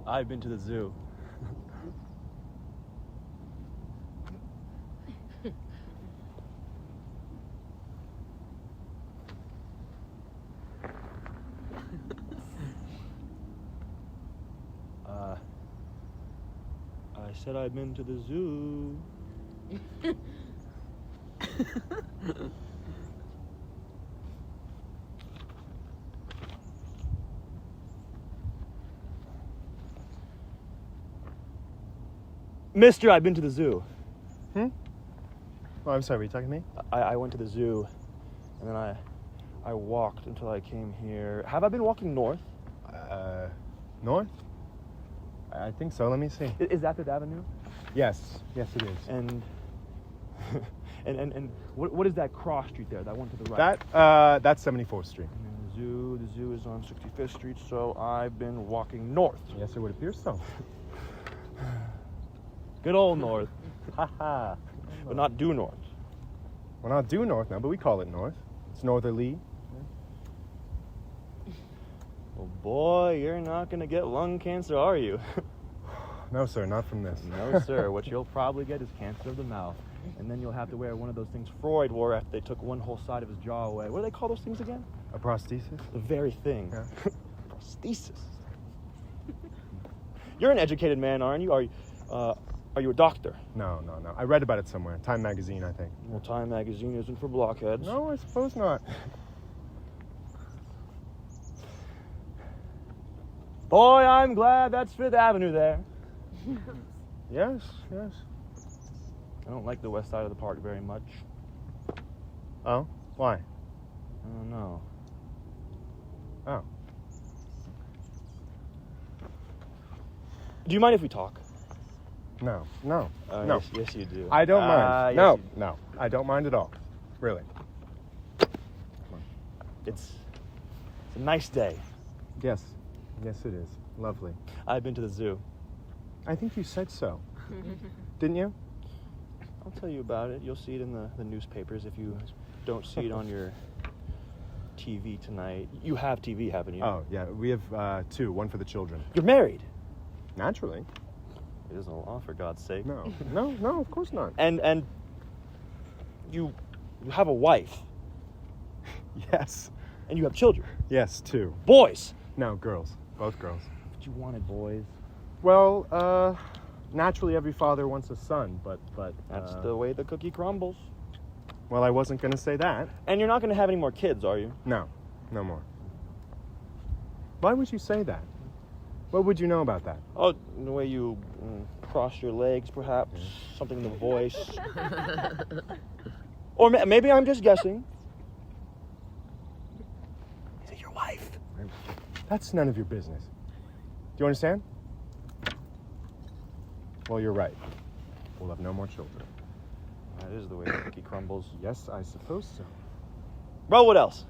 I've been to the zoo. I said I've been to the zoo. Mister, I've been to the zoo. Oh, I'm sorry, were you talking to me? I went to the zoo, and then I walked until I came here. Have I been walking north? North? I think so, let me see. Is that Fifth Avenue? Yes, it is. And what is that cross street there? That one to the right? That's 74th Street. And the zoo is on 65th Street, so I've been walking north. Yes, it would appear so. Good old north. Haha. But not due north. Well, not due north now, but we call it north. It's northerly. Well, boy, you're not going to get lung cancer, are you? No, sir, not from this. No, sir. What you'll probably get is cancer of the mouth. And then you'll have to wear one of those things Freud wore after they took one whole side of his jaw away. What do they call those things again? A prosthesis? The very thing. Yeah. Prosthesis. You're an educated man, aren't you? Are you a doctor? No. I read about it somewhere. Time magazine, I think. Well, Time magazine isn't for blockheads. No, I suppose not. Boy, I'm glad that's Fifth Avenue there. Yes. I don't like the west side of the park very much. Oh? Why? I don't know. Oh. Do you mind if we talk? No. Yes, you do. I don't mind. Yes, No. I don't mind at all. Really. It's a nice day. Yes, it is. Lovely. I've been to the zoo. I think you said so. Didn't you? I'll tell you about it. You'll see it in the newspapers if you don't see it on your TV tonight. You have TV, haven't you? Oh, yeah. We have two. One for the children. You're married. Naturally. It isn't a law, for God's sake. No, of course not. And you have a wife. Yes. And you have children. Yes, two. Boys. No, girls. Both girls. But you wanted boys. Well, naturally every father wants a son, but That's the way the cookie crumbles. Well, I wasn't going to say that. And you're not going to have any more kids, are you? No more. Why would you say that? What would you know about that? Oh, the way you cross your legs, perhaps. Something in the voice. Or maybe I'm just guessing. Is it your wife? That's none of your business. Do you understand? Well, you're right. We'll have no more children. That is the way the cookie crumbles. Yes, I suppose so. Bro, what else?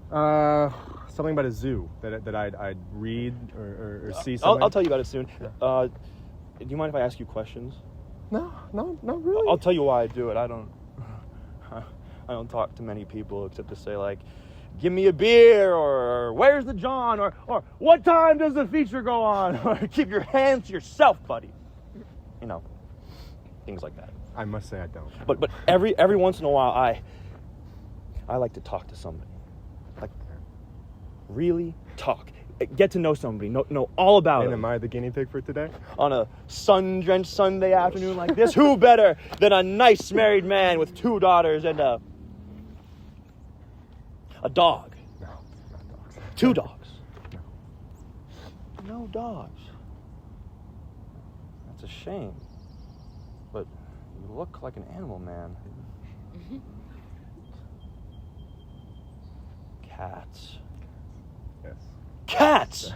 Something about a zoo that I'd read or see something. I'll tell you about it soon. Do you mind if I ask you questions? No, really. I'll tell you why I do it. I don't talk to many people except to say, like, give me a beer, or where's the John, or what time does the feature go on, or keep your hands to yourself, buddy. You know, things like that. I must say I don't. But every once in a while, I like to talk to somebody. Like, really talk. Get to know somebody. Know all about And them. am I the guinea pig for today? On a sun-drenched Sunday afternoon like this, who better than a nice married man with 2 daughters and a dog? No, not dogs. 2 dogs. No. No dogs. That's a shame. But you look like an animal man. Cats. Yes. Cats!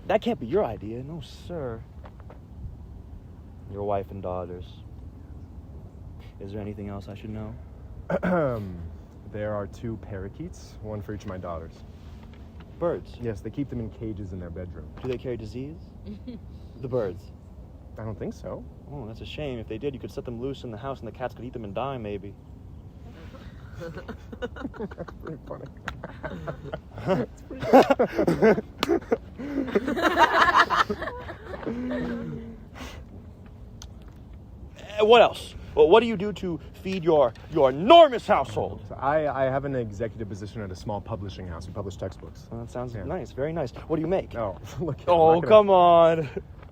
That can't be your idea. No, sir. Your wife and daughters. Is there anything else I should know? There are 2 parakeets, one for each of my daughters. Birds. Yes, they keep them in cages in their bedroom. Do they carry disease? The birds. I don't think so. Oh, that's a shame. If they did, you could set them loose in the house and the cats could eat them and die, maybe. That's pretty funny. That's pretty What else? Well, what do you do to feed your enormous household? So I have an executive position at a small publishing house. We publish textbooks. Well, that sounds nice, very nice. What do you make? Oh, look. Oh, come on.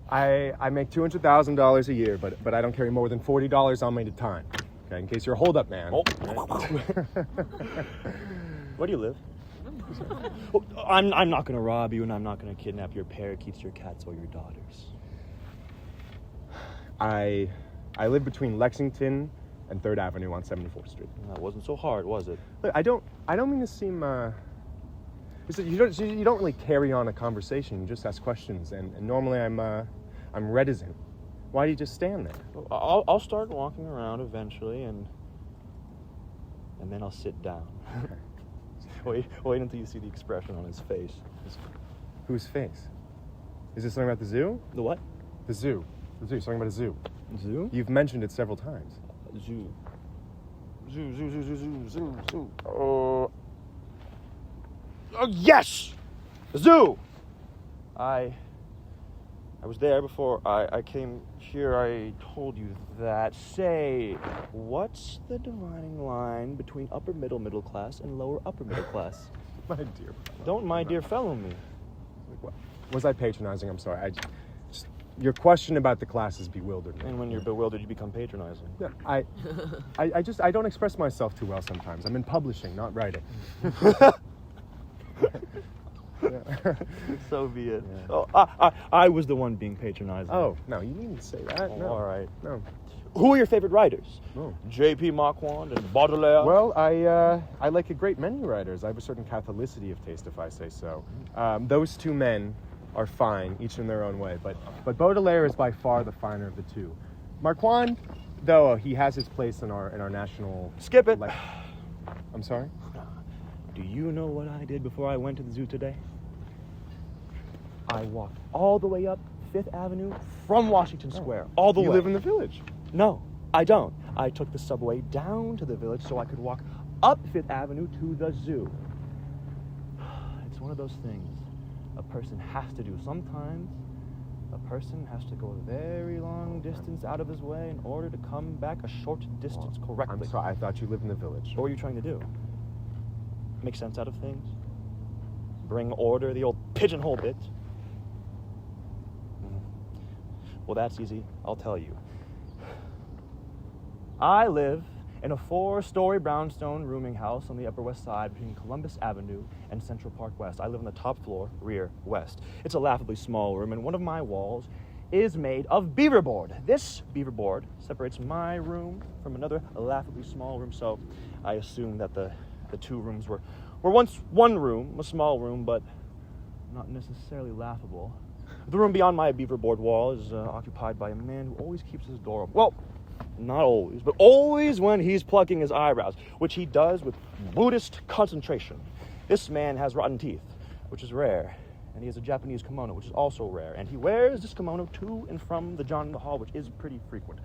I make $200,000 a year, but I don't carry more than $40 on me at a time. Okay, in case you're a hold-up man. Oh. Where do you live? Oh, I'm not going to rob you, and I'm not going to kidnap your parakeets, your cats, or your daughters. I live between Lexington and 3rd Avenue on 74th Street. That wasn't so hard, was it? Look, I don't mean to seem. You don't really carry on a conversation. You just ask questions, and normally I'm reticent. Why do you just stand there? I'll start walking around eventually, and then I'll sit down. Wait until you see the expression on his face. Whose face? Is this something about the zoo? The what? The zoo. The zoo. Something about a zoo. Zoo? You've mentioned it several times. Zoo. Zoo. Oh, yes! Zoo! I was there before I came here. I told you that. Say, what's the dividing line between upper middle class and lower upper middle class? My dear. Don't my dear fellow me. Was I patronizing? I'm sorry. Your question about the classes bewildered me. And when you're bewildered, you become patronizing. Yeah, I don't express myself too well sometimes. I'm in publishing, not writing. So be it. Yeah. Oh, I was the one being patronizing. Oh, no, you needn't say that. Oh, No. all right. No. Who are your favorite writers? No. J.P. Marquand and Baudelaire? Well, I like a great many writers. I have a certain catholicity of taste, if I say so. Those two men are fine, each in their own way, but Baudelaire is by far the finer of the two. Marquand, though, he has his place in our national. Skip it. I'm sorry? Do you know what I did before I went to the zoo today? I walked all the way up 5th Avenue from Washington Square. All the way. You live in the village? No, I don't. I took the subway down to the village so I could walk up 5th Avenue to the zoo. It's one of those things a person has to do. Sometimes a person has to go a very long distance out of his way in order to come back a short distance correctly. I'm sorry, I thought you lived in the village. What were you trying to do? Make sense out of things? Bring order, the old pigeonhole bit? Well, that's easy. I'll tell you. I live in a 4-story brownstone rooming house on the Upper West Side between Columbus Avenue and Central Park West. I live on the top floor, rear west. It's a laughably small room, and one of my walls is made of beaver board. This beaver board separates my room from another laughably small room, so I assume that the two rooms were once one room, a small room, but not necessarily laughable. The room beyond my beaver board wall is occupied by a man who always keeps his door open. Well, not always, but always when he's plucking his eyebrows, which he does with Buddhist concentration. This man has rotten teeth, which is rare, and he has a Japanese kimono, which is also rare, and he wears this kimono to and from the John in the hall, which is pretty frequent.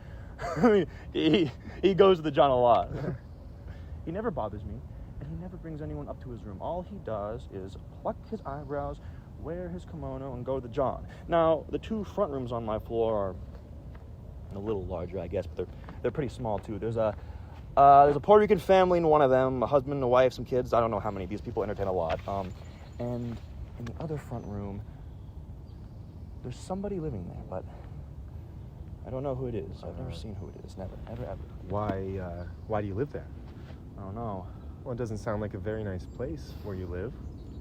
I mean, he goes to the John a lot. He never bothers me, and he never brings anyone up to his room. All he does is pluck his eyebrows, wear his kimono, and go to the John. Now, the two front rooms on my floor are a little larger, I guess, but they're pretty small too. There's a Puerto Rican family in one of them, a husband, a wife, some kids. I don't know how many. These people entertain a lot. And in the other front room, there's somebody living there, but I don't know who it is. I've never seen who it is. Never, ever. Why do you live there? I don't know. Well, it doesn't sound like a very nice place where you live.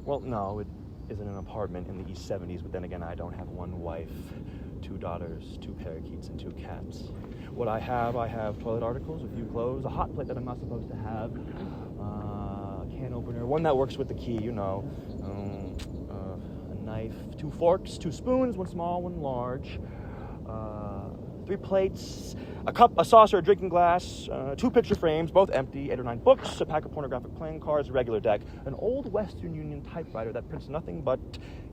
Well, no, it isn't an apartment in the East 70s, but then again, I don't have one wife, 2 daughters, 2 parakeets, and 2 cats. What I have toilet articles, a few clothes, a hot plate that I'm not supposed to have, a can opener, one that works with the key, you know, a knife, 2 forks, 2 spoons, 1 small, 1 large, 3 plates, a cup, a saucer, a drinking glass, 2 picture frames, both empty, 8 or 9 books, a pack of pornographic playing cards, a regular deck, an old Western Union typewriter that prints nothing but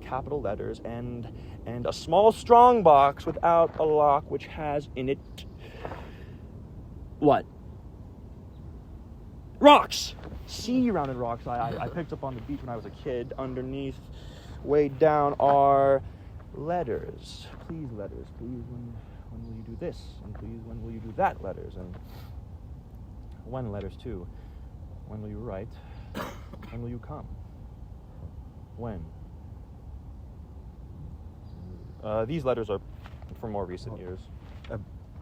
capital letters, and a small strong box without a lock, which has in it... What? Rocks! Sea-rounded rocks I picked up on the beach when I was a kid. Underneath, way down, are letters. Please, letters. Please, when will you do this? And please, when will you do that? Letters. And when letters, too. When will you write? When will you come? When? These letters are from more recent years.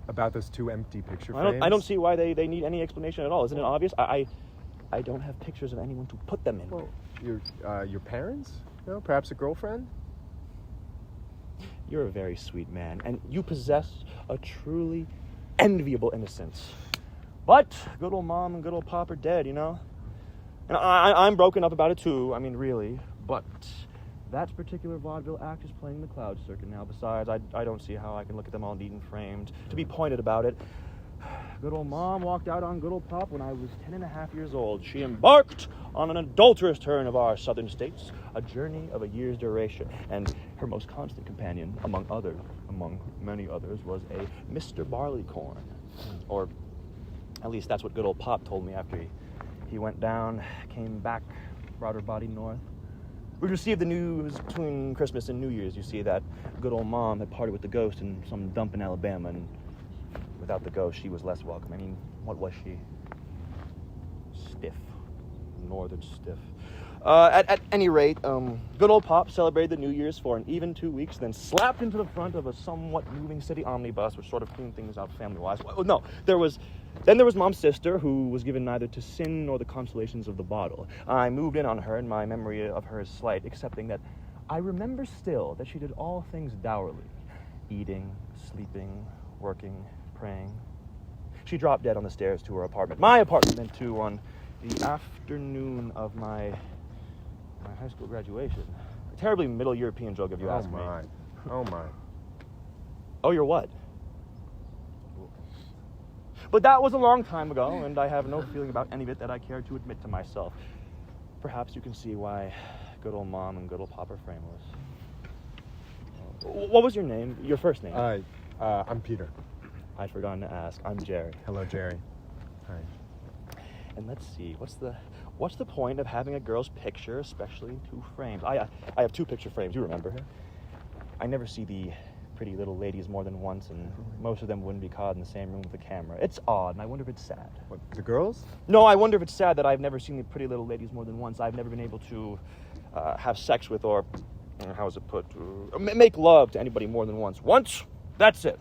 About those 2 empty picture frames? I don't see why they need any explanation at all. Isn't it obvious? I don't have pictures of anyone to put them in. Well, your parents? No, perhaps a girlfriend? You're a very sweet man, and you possess a truly enviable innocence. But good old mom and good old pop are dead, you know? And I'm broken up about it too, I mean, really. But that particular vaudeville act is playing the cloud circuit now. Besides, I don't see how I can look at them all neat and framed to be pointed about it. Good old mom walked out on good old pop when I was 10 and a half years old. She embarked on an adulterous turn of our southern states, a journey of a year's duration. And her most constant companion, among many others, was a Mr. Barleycorn. Or at least that's what good old pop told me after he went down, came back, brought her body north. We received the news between Christmas and New Year's. You see, that good old mom had parted with the ghost in some dump in Alabama, and without the ghost, she was less welcome. I mean, what was she? Stiff. Northern stiff. At any rate, good old pop celebrated the New Year's for an even 2 weeks, then slapped into the front of a somewhat moving city omnibus, which sort of cleaned things out family-wise. Well, no, there was mom's sister, who was given neither to sin nor the consolations of the bottle. I moved in on her, and my memory of her is slight, excepting that I remember still that she did all things dourly. Eating, sleeping, working, praying. She dropped dead on the stairs to her apartment. My apartment, then, too, on the afternoon of my high school graduation. A terribly Middle European joke, if you ask me. Oh, my. Oh, you're what? But that was a long time ago, and I have no feeling about any of it that I care to admit to myself. Perhaps you can see why good old mom and good old pop are frameless. What was your name? Your first name? I'm Peter. I'd forgotten to ask. I'm Jerry. Hello, Jerry. Hi. And let's see, what's the point of having a girl's picture, especially in 2 frames? I have 2 picture frames, you remember? I never see the pretty little ladies more than once, and most of them wouldn't be caught in the same room with a camera. It's odd, and I wonder if it's sad. What, the girls? No, I wonder if it's sad that I've never seen the pretty little ladies more than once. I've never been able to have sex with, or how is it put, make love to anybody more than once. Once? That's it.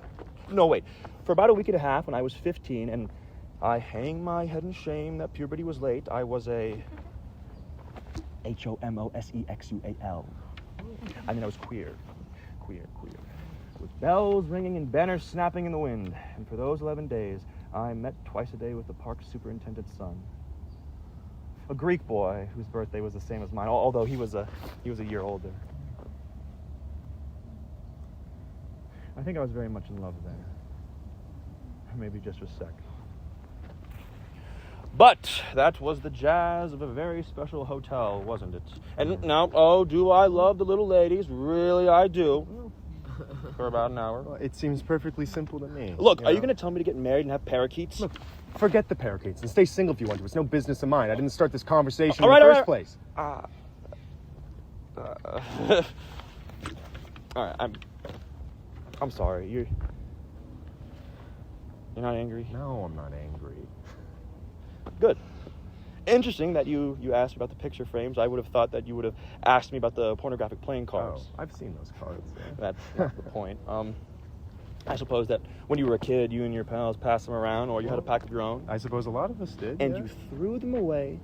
No, wait. For about a week and a half, when I was 15, and I hang my head in shame that puberty was late, I was a homosexual. I mean, I was queer. With bells ringing and banners snapping in the wind. And for those 11 days, I met twice a day with the park superintendent's son. A Greek boy whose birthday was the same as mine, although he was a year older. I think I was very much in love then. Maybe just for sex. But that was the jazz of a very special hotel, wasn't it? And now, oh, do I love the little ladies? Really, I do. For about an hour. Well, it seems perfectly simple to me. Look, are you going to tell me to get married and have parakeets? Look, forget the parakeets and stay single if you want to. It's no business of mine. I didn't start this conversation in the first place. All right, I'm sorry. You're not angry? No, I'm not angry. Good. Interesting that you asked about the picture frames. I would have thought that you would have asked me about the pornographic playing cards. Oh, I've seen those cards. Yeah. That's the point. I suppose that when you were a kid, you and your pals passed them around, or you had a pack of your own. I suppose a lot of us did. And yeah. you threw them away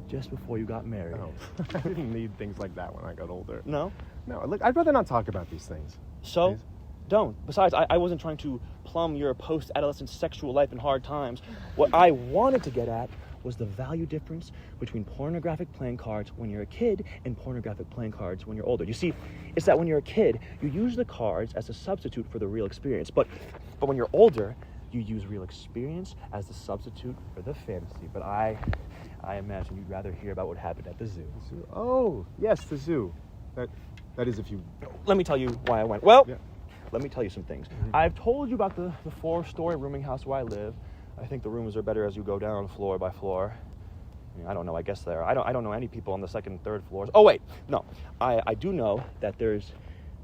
just before you got married. No, I didn't need things like that when I got older. No? No, look, I'd rather not talk about these things. So? Please? Don't. Besides, I wasn't trying to plumb your post-adolescent sexual life in hard times. What I wanted to get at was the value difference between pornographic playing cards when you're a kid and pornographic playing cards when you're older. You see, it's that when you're a kid, you use the cards as a substitute for the real experience. But when you're older, you use real experience as the substitute for the fantasy. But I imagine you'd rather hear about what happened at the zoo. The zoo? Oh, yes, the zoo. That is if you... Let me tell you why I went. Well, yeah. Let me tell you some things. Mm-hmm. I've told you about the 4-story rooming house where I live. I think the rooms are better as you go down floor by floor. I don't know. I guess there. I don't know any people on the second and third floors. Oh wait, no. I do know that there's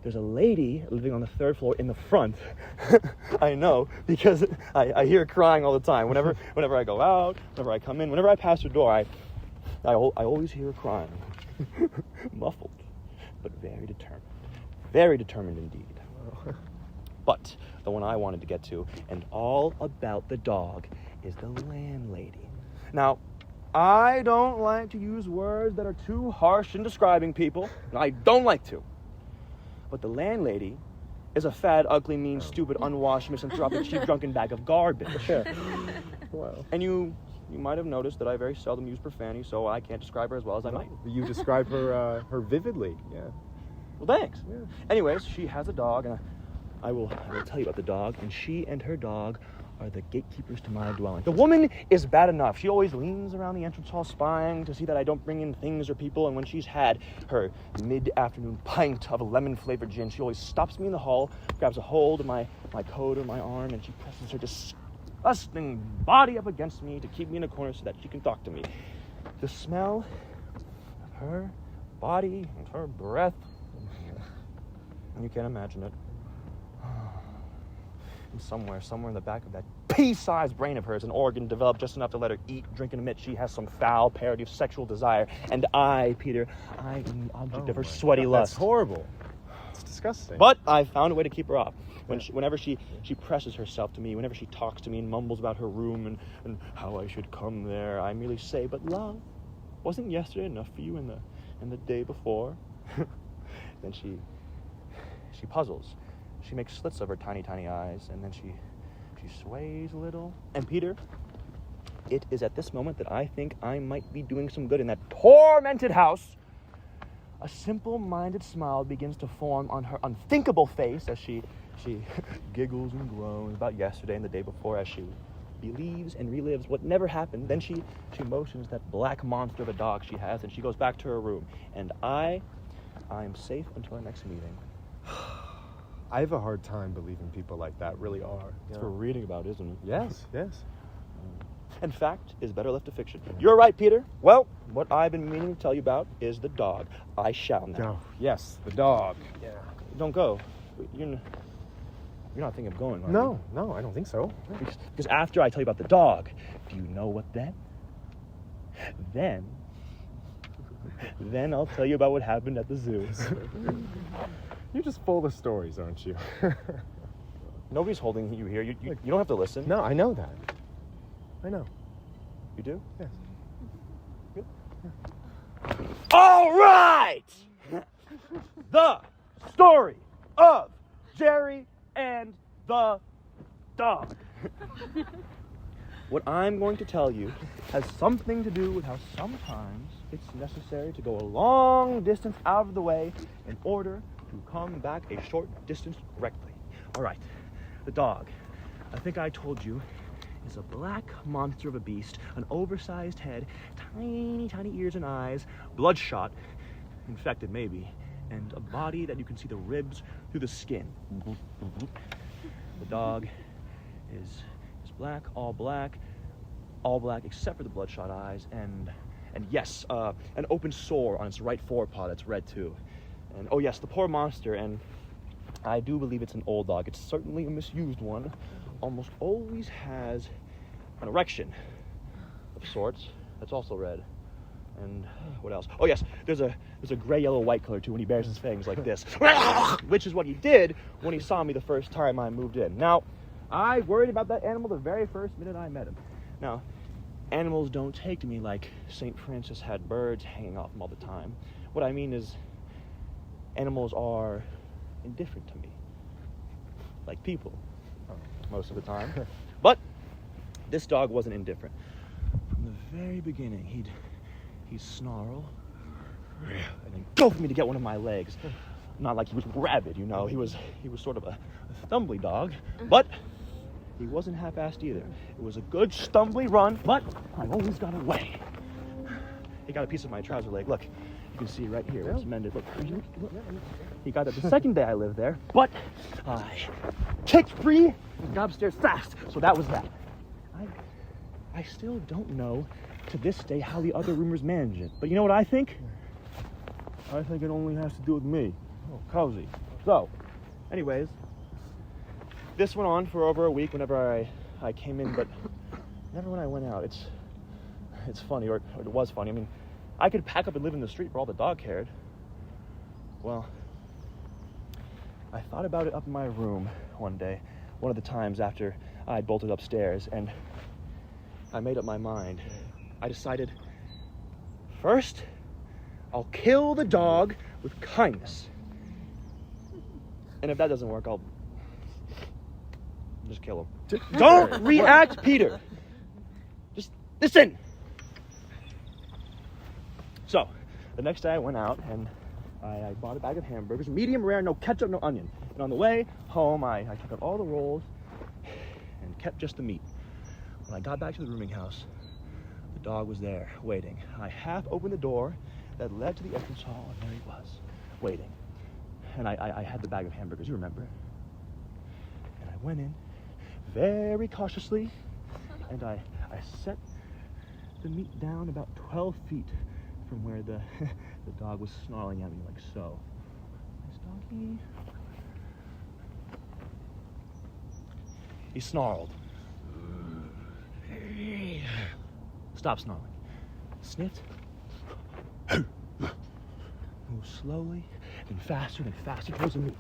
a lady living on the third floor in the front. I know because I hear her crying all the time. Whenever I go out, whenever I come in, whenever I pass her door, I always hear her crying, muffled, but very determined. Very determined indeed. But the one I wanted to get to, and all about the dog, is the landlady. Now, I don't like to use words that are too harsh in describing people, and I don't like to. But the landlady is a fat, ugly, mean, stupid, unwashed, misanthropic, cheap, drunken bag of garbage. Wow. And you might have noticed that I very seldom use profanity, so I can't describe her as well as I might. You describe her vividly. Yeah. Well, thanks. Yeah. Anyways, she has a dog, and I will tell you about the dog, and she and her dog are the gatekeepers to my dwelling. The woman is bad enough. She always leans around the entrance hall spying to see that I don't bring in things or people, and when she's had her mid-afternoon pint of a lemon-flavored gin, she always stops me in the hall, grabs a hold of my coat or my arm, and she presses her disgusting body up against me to keep me in a corner so that she can talk to me. The smell of her body and her breath, and you can't imagine it. And somewhere in the back of that pea-sized brain of hers, an organ developed just enough to let her eat, drink, and admit she has some foul parody of sexual desire. And I, Peter, I am the object of her sweaty lust. That's horrible. It's disgusting. But I found a way to keep her off. Whenever she presses herself to me, whenever she talks to me and mumbles about her room and how I should come there, I merely say, "But love, wasn't yesterday enough for you and the day before?" Then she puzzles. She makes slits of her tiny, tiny eyes, and then she sways a little. And Peter, it is at this moment that I think I might be doing some good in that tormented house. A simple-minded smile begins to form on her unthinkable face as she giggles and groans about yesterday and the day before as she believes and relives what never happened. Then she motions that black monster of a dog she has, and she goes back to her room. And I am safe until our next meeting. I have a hard time believing people like that really are. It's for reading about, isn't it? Yes. And fact is better left to fiction. You're right, Peter. Well, what I've been meaning to tell you about is the dog. I shall now. Oh, yes, the dog. Yeah. Don't go. You're not thinking of going, are you? No, I don't think so. Because after I tell you about the dog, do you know what then? Then I'll tell you about what happened at the zoo. You're just full of stories, aren't you? Nobody's holding you here. You don't have to listen. No, I know that. I know. You do? Yes. Good. Yeah. All right! The story of Jerry and the dog. What I'm going to tell you has something to do with how sometimes it's necessary to go a long distance out of the way in order to come back a short distance correctly. All right, the dog, I think I told you, is a black monster of a beast, an oversized head, tiny, tiny ears and eyes, bloodshot, infected maybe, and a body that you can see the ribs through the skin. The dog is black except for the bloodshot eyes, and yes, an open sore on its right forepaw that's red too. And oh yes, the poor monster, and I do believe it's an old dog. It's certainly a misused one. Almost always has an erection of sorts that's also red. And what else? Oh yes, there's a gray, yellow, white color too when he bears his fangs like this, which is what he did when he saw me the first time I moved in. Now, I worried about that animal the very first minute I met him. Now, animals don't take to me like St. Francis had birds hanging off him all the time. What I mean is, animals are indifferent to me, like people, most of the time. But this dog wasn't indifferent. From the very beginning, he'd snarl and then go for me to get one of my legs. Not like he was rabid, you know. He was sort of a stumbly dog, but he wasn't half-assed either. It was a good stumbly run, but I always got away. He got a piece of my trouser leg. Look, you can see right here. It's mended. Look. He got it the second day I lived there, but I kicked free and got upstairs fast. So that was that. I still don't know to this day how the other roomers manage it. But you know what I think? I think it only has to do with me. Oh, cozy. So, anyways, this went on for over a week whenever I came in, but never when I went out. It's funny, or it was funny. I mean, I could pack up and live in the street for all the dog cared. Well, I thought about it up in my room one day, one of the times after I had bolted upstairs, and I made up my mind. I decided, first, I'll kill the dog with kindness. And if that doesn't work, I'll just kill him. Don't react, Peter. Just listen. So, the next day I went out and I bought a bag of hamburgers, medium rare, no ketchup, no onion. And on the way home, I took out all the rolls and kept just the meat. When I got back to the rooming house, the dog was there, waiting. I half opened the door that led to the entrance hall, and there he was, waiting. And I had the bag of hamburgers, you remember? And I went in very cautiously, and I set the meat down about 12 feet from where the dog was snarling at me like so. Nice doggy. He snarled. Stop snarling. Sniffed. Moved slowly and faster towards the meat.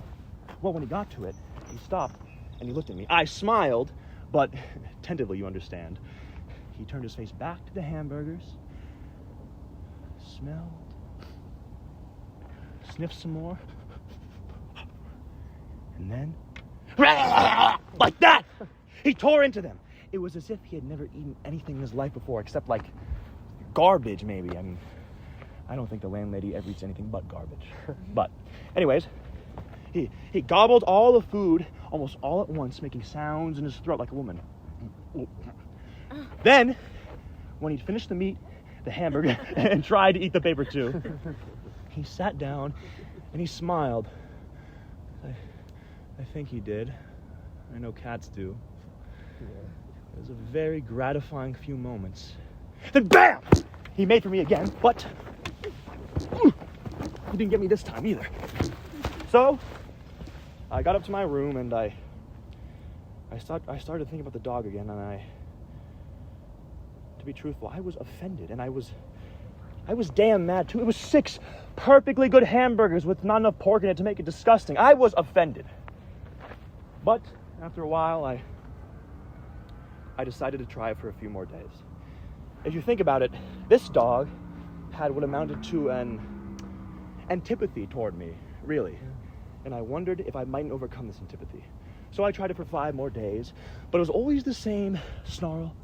Well, when he got to it, he stopped and he looked at me. I smiled, but tentatively, you understand. He turned his face back to the hamburgers, smelled, sniffed some more, and then, like that, he tore into them. It was as if he had never eaten anything in his life before, except like garbage, maybe. I mean, I don't think the landlady ever eats anything but garbage. But, anyways, he gobbled all the food almost all at once, making sounds in his throat like a woman. Then, when he'd finished the meat, the hamburger, and tried to eat the paper too, he sat down and he smiled. I think he did. I know cats do. It was a very gratifying few moments. Then BAM! He made for me again, but he didn't get me this time either. So, I got up to my room and I started thinking about the dog again, and to be truthful, I was offended, and I was damn mad too. It was 6 perfectly good hamburgers with not enough pork in it to make it disgusting. I was offended. But after a while, I decided to try it for a few more days. If you think about it, this dog had what amounted to an antipathy toward me, really. And I wondered if I mightn't overcome this antipathy. So I tried it for 5 more days, but it was always the same snarl,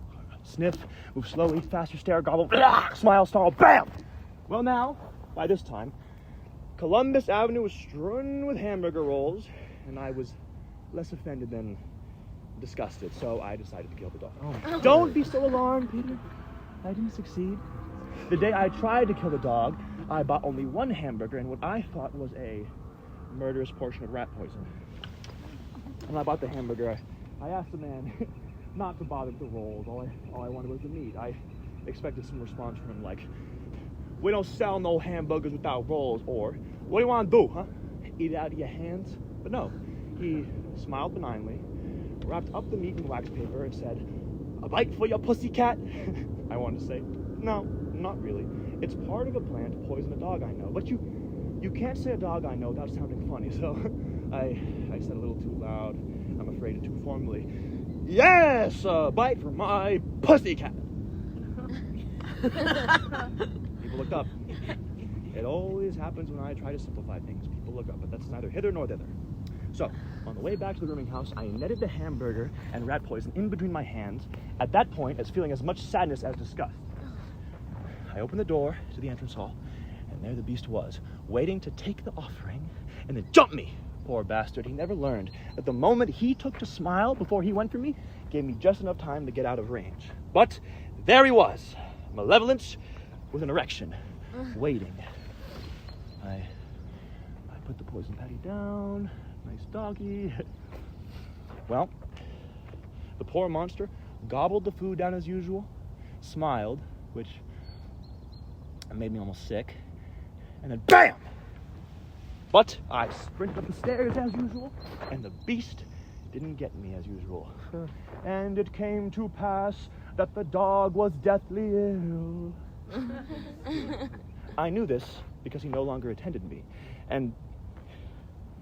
sniff, move slowly, faster, stare, gobble, smile, snarl, BAM! Well now, by this time, Columbus Avenue was strewn with hamburger rolls, and I was less offended than disgusted, so I decided to kill the dog. Oh. Don't be so alarmed, Peter. I didn't succeed. The day I tried to kill the dog, I bought only 1 hamburger and what I thought was a murderous portion of rat poison. When I bought the hamburger, I asked the man not to bother with the rolls. All I wanted was the meat. I expected some response from him like, "We don't sell no hamburgers without rolls," or "What do you want to do, huh? Eat it out of your hands?" But no, he smiled benignly, wrapped up the meat in wax paper, and said, "A bite for your pussycat?" I wanted to say, "No, not really. It's part of a plan to poison a dog I know." But you can't say a dog I know without sounding funny, so I said a little too loud, I'm afraid, and too formally, "Yes, a bite for my pussycat." People looked up. It always happens when I try to simplify things. People look up, but that's neither hither nor thither. So, on the way back to the rooming house, I netted the hamburger and rat poison in between my hands, at that point as feeling as much sadness as disgust. I opened the door to the entrance hall, and there the beast was, waiting to take the offering and then jump me. Poor bastard, he never learned that the moment he took to smile before he went for me gave me just enough time to get out of range. But there he was, malevolence with an erection, waiting. I put the poison patty down. Nice doggy. Well, the poor monster gobbled the food down as usual, smiled, which made me almost sick. And then BAM! But I sprinted up the stairs as usual, and the beast didn't get me as usual. And it came to pass that the dog was deathly ill. I knew this because he no longer attended me, and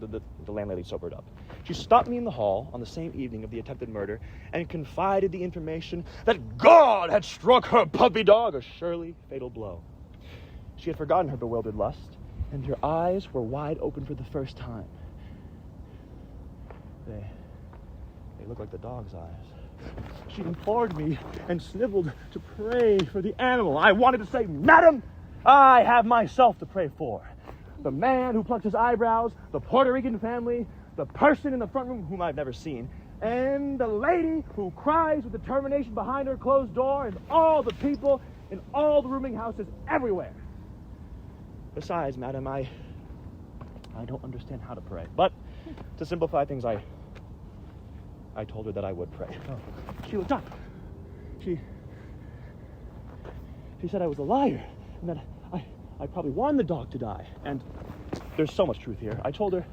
the landlady sobered up. She stopped me in the hall on the same evening of the attempted murder and confided the information that God had struck her puppy dog a surely fatal blow. She had forgotten her bewildered lust, and her eyes were wide open for the first time. They looked like the dog's eyes. She implored me and sniveled to pray for the animal. I wanted to say, Madam, I have myself to pray for. The man who plucked his eyebrows, the Puerto Rican family, the person in the front room whom I've never seen, and the lady who cries with determination behind her closed door, and all the people in all the rooming houses everywhere. Besides, madam, I don't understand how to pray. But to simplify things, I told her that I would pray. She looked up. She said I was a liar, and that I probably wanted the dog to die. And there's so much truth here. I told her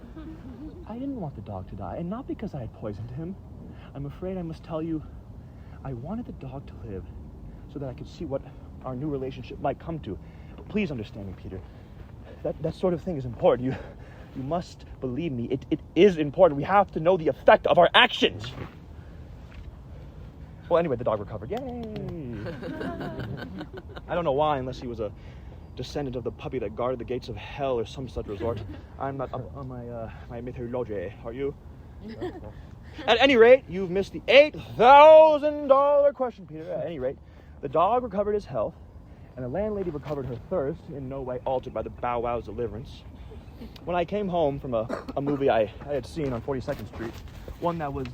I didn't want the dog to die, and not because I had poisoned him. I'm afraid I must tell you, I wanted the dog to live so that I could see what our new relationship might come to. But please understand me, Peter. That sort of thing is important. You must believe me. It is important. We have to know the effect of our actions. Well, anyway, the dog recovered. Yay! I don't know why, unless he was a descendant of the puppy that guarded the gates of hell or some such resort. I'm not up on my mythology. Are you? At any rate, you've missed the $8,000 question, Peter. At any rate, the dog recovered his health, and the landlady recovered her thirst, in no way altered by the Bow Wow's deliverance. When I came home from a movie I had seen on 42nd Street, one that was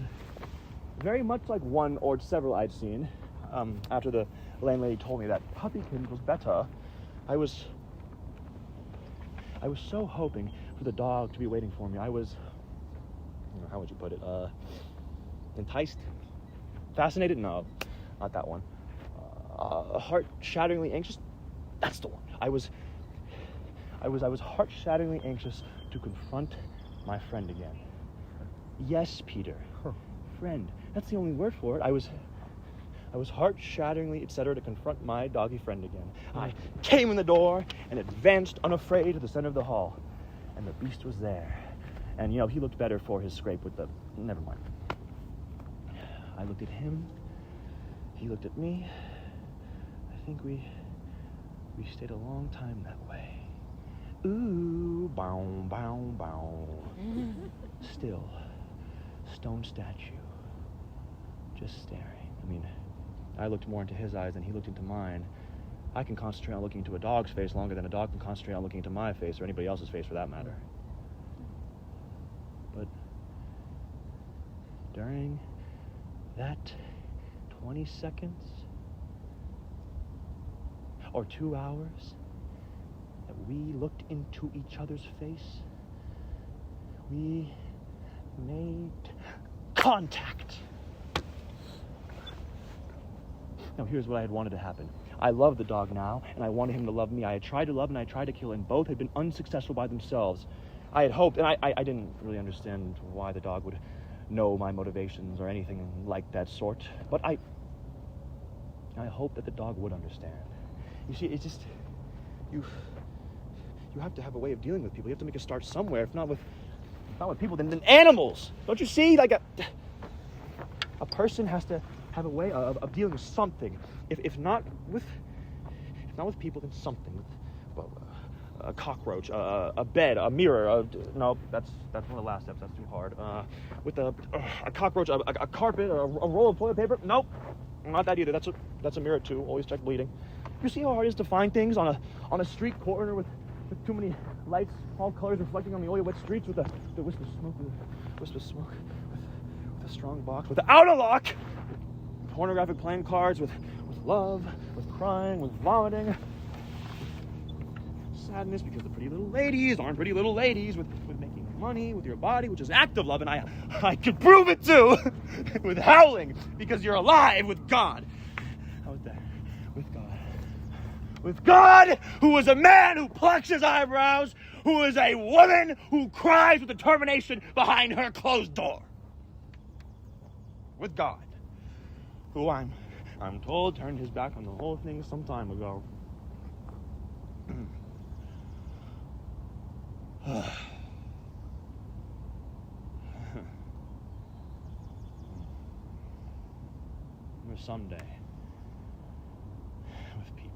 very much like one or several I'd seen, after the landlady told me that puppykin was better, I was so hoping for the dog to be waiting for me. I was, how would you put it, enticed? Fascinated? No, not that one. Heart-shatteringly anxious? That's the one. I was heart-shatteringly anxious to confront my friend again. Yes, Peter. Friend. That's the only word for it. I was heart-shatteringly, etc., to confront my doggy friend again. I came in the door and advanced unafraid to the center of the hall. And the beast was there. And, he looked better for his scrape with the... Never mind. I looked at him. He looked at me. I think we stayed a long time that way. Ooh, bow, bow, bow. Still, stone statue, just staring. I looked more into his eyes than he looked into mine. I can concentrate on looking into a dog's face longer than a dog can concentrate on looking into my face or anybody else's face for that matter. But during that 20 seconds or 2 hours that we looked into each other's face, we made contact. Now, here's what I had wanted to happen. I love the dog now, and I wanted him to love me. I had tried to love and I tried to kill, and both had been unsuccessful by themselves. I had hoped, and I didn't really understand why the dog would know my motivations or anything like that sort, but I hoped that the dog would understand. You see, it's just, you have to have a way of dealing with people. You have to make a start somewhere, if not with people, then animals. Don't you see? Like a person has to have a way of dealing with something. If not with people, then something. A cockroach, a bed, a mirror. No, that's one of the last steps. That's too hard. With a cockroach, a carpet, a roll of toilet paper. Nope, not that either. That's a mirror too. Always check bleeding. You see how hard it is to find things on a street corner with too many lights, all colors reflecting on the oily wet streets, with the wisp of smoke, with a strong box, without a lock, pornographic playing cards, with love, with crying, with vomiting, sadness because the pretty little ladies aren't pretty little ladies, with making money with your body, which is an act of love, and I can prove it too, with howling because you're alive with God. How was that? With God. With God, who is a man who plucks his eyebrows, who is a woman who cries with determination behind her closed door. With God, who I'm told turned his back on the whole thing some time ago. Or someday, with people,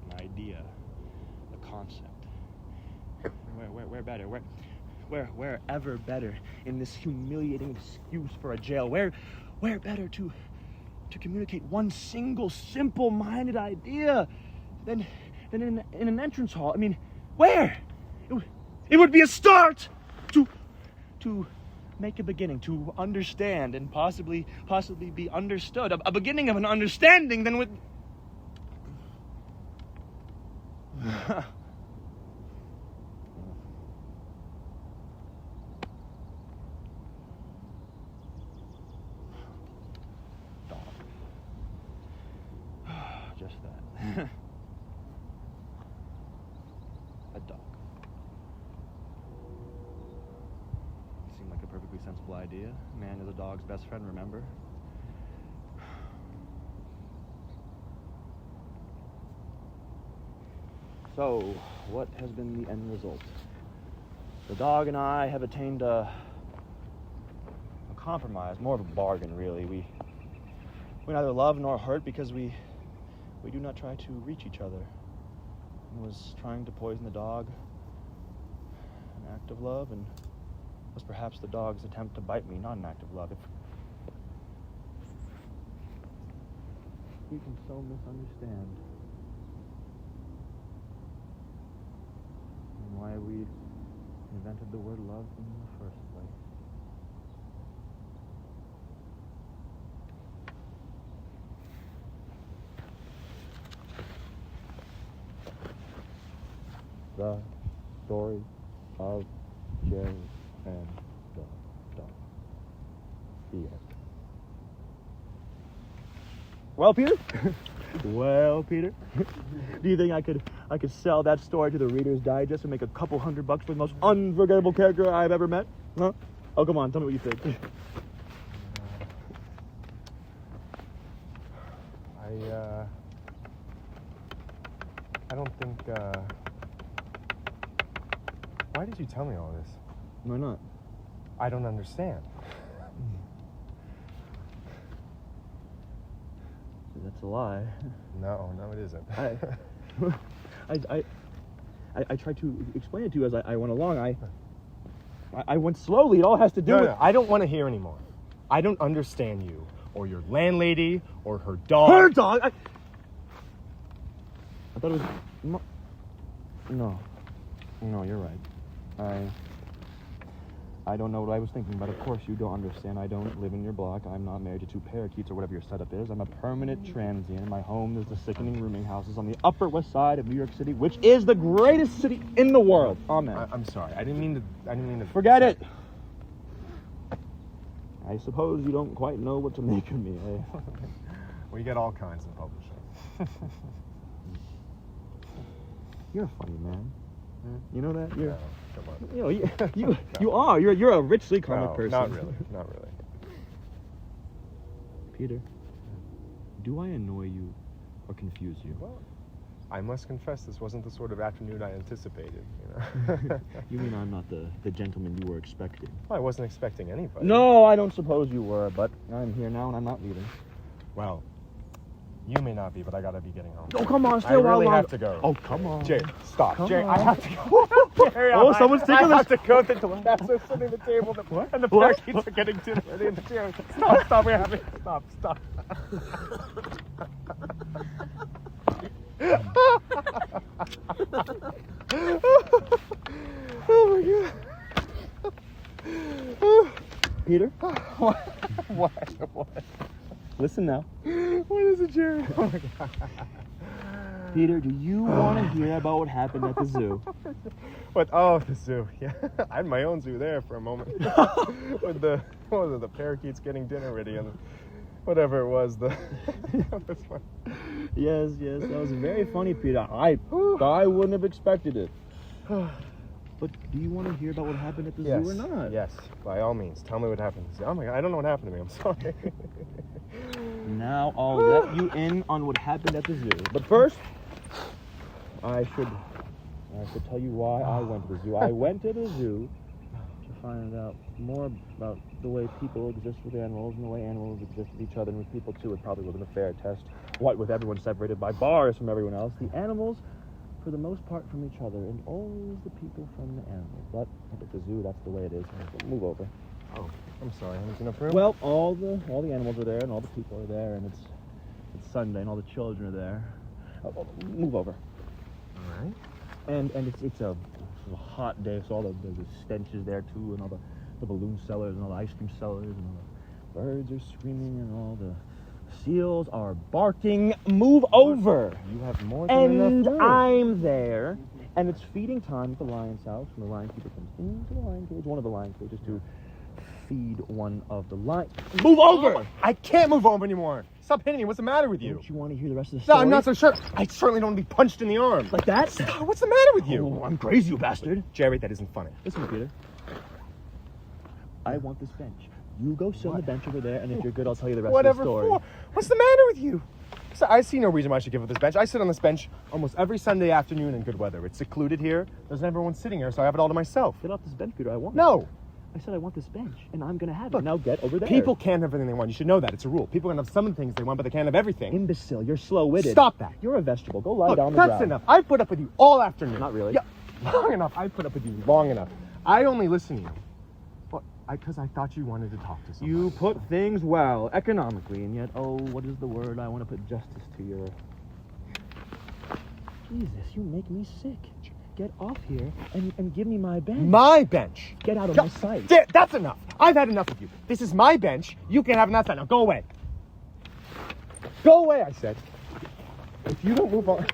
an idea, a concept. Where better? Wherever better in this humiliating excuse for a jail? Where better to communicate one single simple-minded idea than in an entrance hall? I mean, where? It would be a start to make a beginning, to understand and possibly be understood. A beginning of an understanding then with just that. A dog. Seemed like a perfectly sensible idea. Man is a dog's best friend, remember? So, what has been the end result? The dog and I have attained a compromise, more of a bargain, really. We neither love nor hurt because we do not try to reach each other. Was trying to poison the dog an act of love, and was perhaps the dog's attempt to bite me not an act of love? If we can so misunderstand, and why we invented the word love in the first place. The story of Jerry and the dog. The end. Well, Peter? Well, Peter? Do you think I could sell that story to the Reader's Digest and make a couple $100 for the most unforgettable character I've ever met? Huh? Oh, come on, tell me what you think. I don't think, why did you tell me all this? Why not? I don't understand. That's a lie. No, it isn't. I tried to explain it to you as I went along. I went slowly. It all has to do with... No, I don't want to hear anymore. I don't understand you, or your landlady, or her dog. Her dog? I thought it was... No, you're right. I don't know what I was thinking, but of course you don't understand. I don't live in your block. I'm not married to two parakeets or whatever your setup is. I'm a permanent transient. My home is the sickening rooming houses on the Upper West Side of New York City, which is the greatest city in the world. Amen. I'm sorry. I didn't mean to. Forget it. I suppose you don't quite know what to make of me, eh? We get all kinds in publishing. You're a funny man. You know that? No, come on. You know, you are. You're a richly comic person. Not really. Peter, do I annoy you or confuse you? Well, I must confess this wasn't the sort of afternoon I anticipated, You mean I'm not the gentleman you were expecting? Well, I wasn't expecting anybody. No, I don't suppose you were, but I'm here now and I'm not leaving. Well, you may not be, but I gotta be getting home. Oh, come on, stay I a while really longer. have to go. Oh, come on. Jerry, stop. Come Jerry, on. I have to go. Jerry, Oh, someone's taking I this. have to go. The cats are sitting at the table, and the parakeets are getting dinner ready in the chair. Stop. We're having. Stop. Oh my God. Peter, What? listen now. What is it, Jerry? Oh my God. Peter, do you want to hear about what happened at the zoo? What? Oh, the zoo. Yeah, I had my own zoo there for a moment. With the parakeets getting dinner ready, and Whatever it was, the that's fun. Yes, that was very funny, Peter. I wouldn't have expected it. But do you want to hear about what happened at the zoo or not? Yes, by all means. Tell me what happened. Oh my God, I don't know what happened to me. I'm sorry. Now I'll let you in on what happened at the zoo. But first, I should tell you why I went to the zoo. I went to the zoo to find out more about the way people exist with animals and the way animals exist with each other and with people too. It probably wasn't a fair test. What with everyone separated by bars from everyone else, the animals, for the most part, from each other, and always the people from the animals. But at the zoo, that's the way it is. Move over. Oh, I'm sorry. There's enough room? Well, all the animals are there, and all the people are there, and it's Sunday, and all the children are there. Move over. All right. And it's a hot day, so all the stench is there too, and all the balloon sellers and all the ice cream sellers, and all the birds are screaming, and all the seals are barking. Move over. You have more than enough room. And I'm there, and it's feeding time at the lion's house, and the lion keeper comes into the lion cage, one of the lion cages, to feed one of the lions. Move over! I can't move over anymore. Stop hitting me. What's the matter with you? Don't you want to hear the rest of the story? No, I'm not so sure. I certainly don't want to be punched in the arm. Like that? Stop. What's the matter with you? Oh, I'm crazy, you bastard. Jerry, that isn't funny. Listen, Peter. I want this bench. You go sit on the bench over there, and if you're good, I'll tell you the rest of the story. For? What's the matter with you? So I see no reason why I should give up this bench. I sit on this bench almost every Sunday afternoon in good weather. It's secluded here. There's never one sitting here, so I have it all to myself. Get off this bench, Peter. I want it. No. I said I want this bench, and I'm going to have Look, it. Now get over there. People can't have everything they want. You should know that. It's a rule. People can have some of the things they want, but they can't have everything. Imbecile. You're slow-witted. Stop that. You're a vegetable. Go lie Look, down on the that's ground. enough. I've put up with you all afternoon. Not really. Yeah, long enough. I've put up with you long enough. I only listen to you. Because I thought you wanted to talk to someone. You put things well, economically, and yet, what is the word? I want to put justice to your... Jesus, you make me sick. Get off here and give me my bench. My bench? Get out of my sight. That's enough. I've had enough of you. This is my bench. You can have it outside. Now go away. Go away, I said. If you don't move on...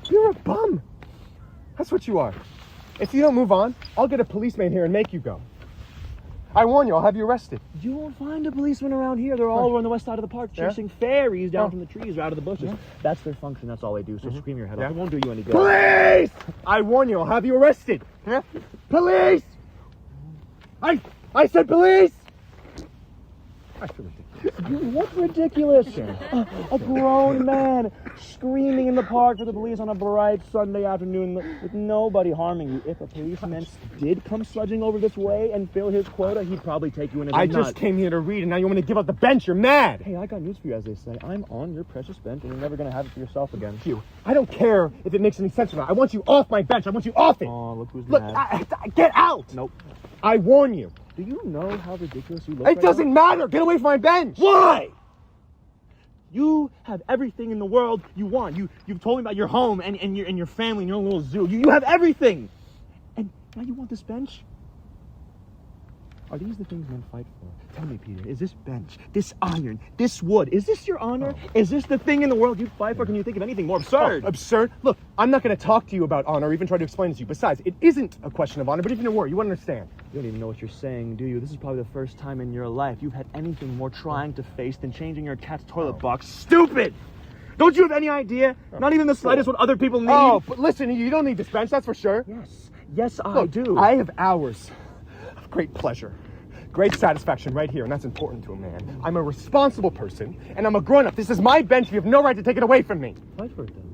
You're a bum. That's what you are. If you don't move on, I'll get a policeman here and make you go. I warn you, I'll have you arrested. You won't find a policeman around here. They're all on the west side of the park chasing fairies down from the trees or out of the bushes. Yeah. That's their function. That's all they do. So scream your head off. It won't do you any good. Police! I warn you, I'll have you arrested. Yeah? Police! I said police! I feel ridiculous. You look ridiculous. A grown man screaming in the park for the police on a bright Sunday afternoon with nobody harming you. If a policeman did come sludging over this way and fill his quota, he'd probably take you in as a nut. I just came here to read, and now you want to give up the bench. You're mad. Hey, I got news for you, as they say. I'm on your precious bench, and you're never going to have it for yourself again. You. I don't care if it makes any sense or not. I want you off my bench. I want you off it. Oh, look who's mad. Get out. Nope. I warn you. Do you know how ridiculous you look? It doesn't matter. Get away from my bench. Why? You have everything in the world you want. You've told me about your home and your family and your own little zoo. You have everything. And now you want this bench? Are these the things men fight for? Tell me, Peter, is this bench, this iron, this wood, is this your honor? Is this the thing in the world you fight for? Can you think of anything more absurd? Absurd? Look, I'm not going to talk to you about honor or even try to explain it to you. Besides, it isn't a question of honor, but even a word, you wouldn't understand. You don't even know what you're saying, do you? This is probably the first time in your life you've had anything more trying to face than changing your cat's toilet box. Stupid! Don't you have any idea? Not even the slightest what other people need? Oh, but listen, you don't need this bench, that's for sure. Yes, I do. I have hours of great pleasure, great satisfaction right here, and that's important to a man. I'm a responsible person, and I'm a grown-up. This is my bench. You have no right to take it away from me. Fight for it, then.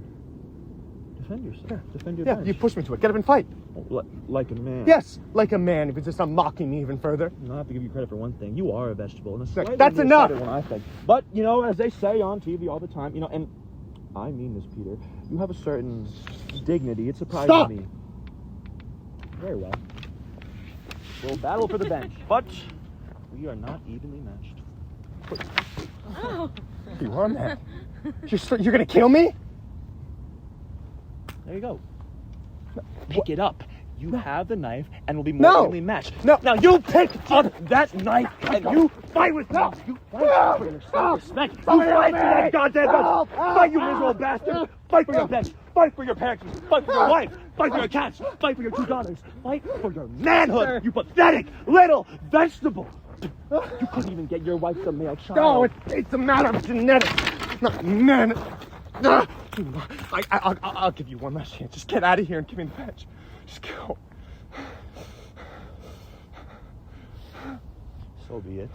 Defend yourself. Yeah. Defend your bench. You push me to it. Get up and fight. Like a man. Yes, like a man. If it's just not mocking me even further. I have to give you credit for one thing. You are a vegetable. And that's enough. When I think. But, as they say on TV all the time, and I mean this, Peter, you have a certain dignity. It surprises me. Very well. We'll battle for the bench, but we are not evenly matched. You are mad. You're gonna kill me? There you go. Pick it up. You have the knife and will be more evenly matched. No. Now you pick up that knife and you fight with me. You fight for your self-respect. You fight for that goddamn bench. Fight, you miserable bastard. Fight for your bench. Fight for your parents. Fight for your wife. Fight for your cats. Fight for your 2 daughters. Fight for your manhood. You pathetic little vegetable. You couldn't even get your wife a male child. No, it's a matter of genetics. Not men. I'll give you one last chance. Just get out of here and give me the badge. Just go. So be it.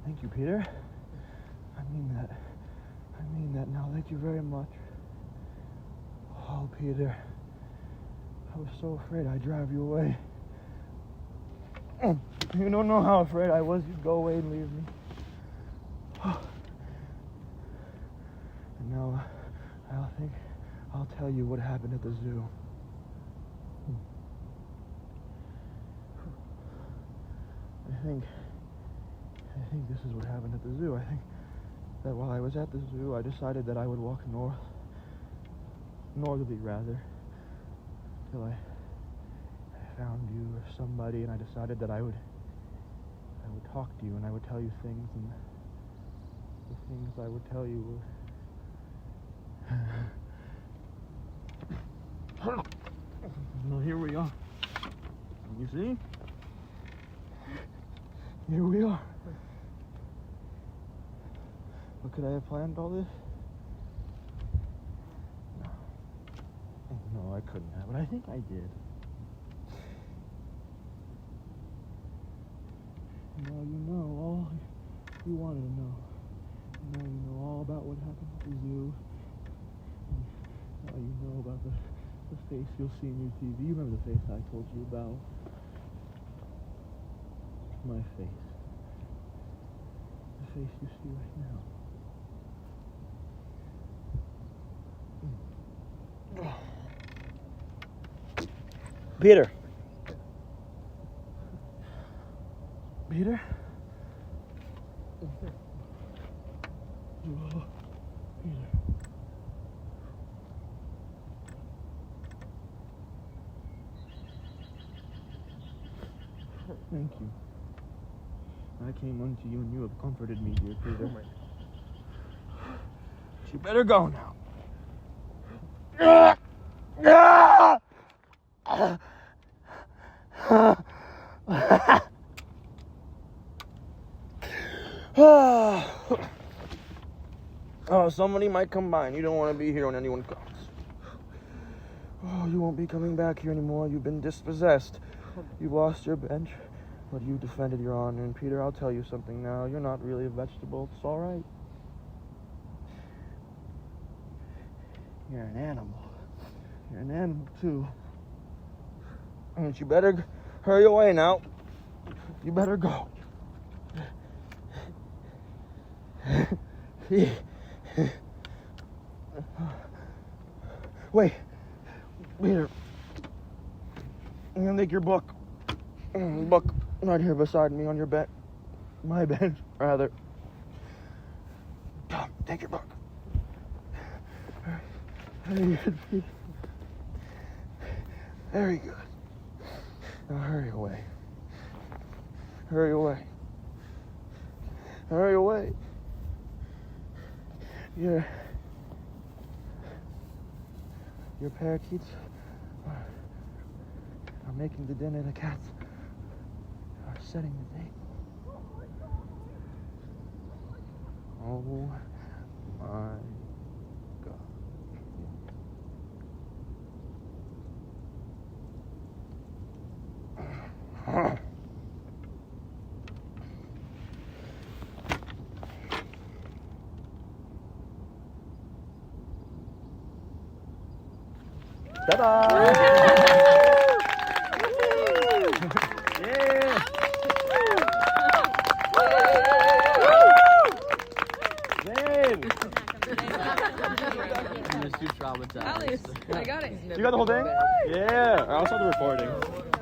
Thank you, Peter. I mean that now. Thank you very much. Oh, Peter. I was so afraid I'd drive you away. You don't know how afraid I was you'd go away and leave me. And now I'll tell you what happened at the zoo. I think this is what happened at the zoo. I think that while I was at the zoo, I decided that I would walk northerly rather, till I found you or somebody, and I decided that I would talk to you, and I would tell you things, and the things I would tell you were... Well, here we are. You see? Here we are. But could I have planned all this? No, I couldn't have, but I think I did. Now you know all you wanted to know. Now you know all about what happened at the zoo. Now you know about the face you'll see in your TV. You remember the face I told you about? My face. The face you see right now. Peter. Peter? Oh, Peter. Thank you. I came unto you and you have comforted me, dear Peter. But you better go now. Oh, somebody might come by and you don't want to be here when anyone comes. Oh, you won't be coming back here anymore. You've been dispossessed. You lost your bench, but you defended your honor. And Peter, I'll tell you something now. You're not really a vegetable. It's all right. You're an animal. You're an animal, too. And you better hurry away now. You better go. Wait, Peter. I'm gonna take your book. Book right here beside me on your bed. My bench, rather. Tom, take your book. Very good. Very good. Now hurry away. Hurry away. Hurry away. Your parakeets are making the dinner. The cats are setting the table. Oh my God. Ta-da! Yeah! I'm just too traumatized. Alex, I got it. You got the whole thing? Yeah. I also have the recording.